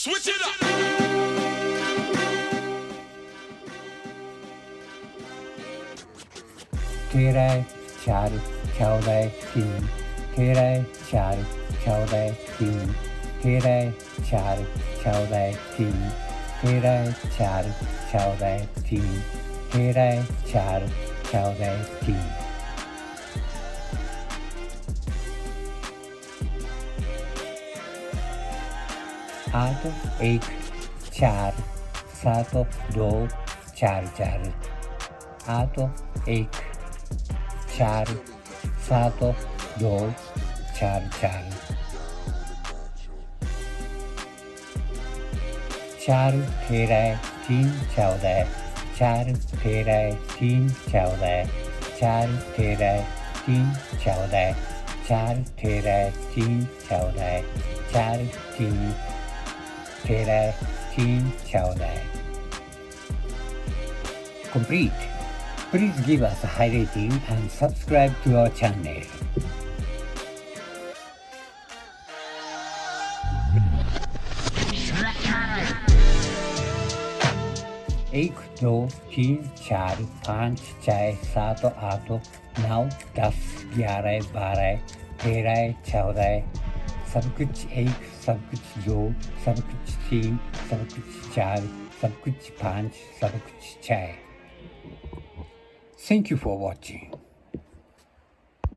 Switch it up. तेरह चार चौदह तीन, तेरह चार चौदह तीन, तेरह चार चौदह तीन, तेरह चार चौदह तीन, तेरह चार चौदह तीन। आठ एक चार सात दो चार चार, आठ एक चार सात दो चार चार, चार तेरह तीन चौदह, चार तेरह तीन चौदह, चार तेरह तीन चौदह, चार तेरह तीन चौदह, चार तीन तेरह तीन चौदह। Complete. Please give us a high rating and subscribe to our channel. एक दो तीन चार पाँच छः सात आठ नौ 10 11 12 13 14, सब कुछ एक, सब कुछ दो, सब कुछ तीन, सब कुछ चार, सब कुछ पाँच, सब कुछ छः। Thank you for watching.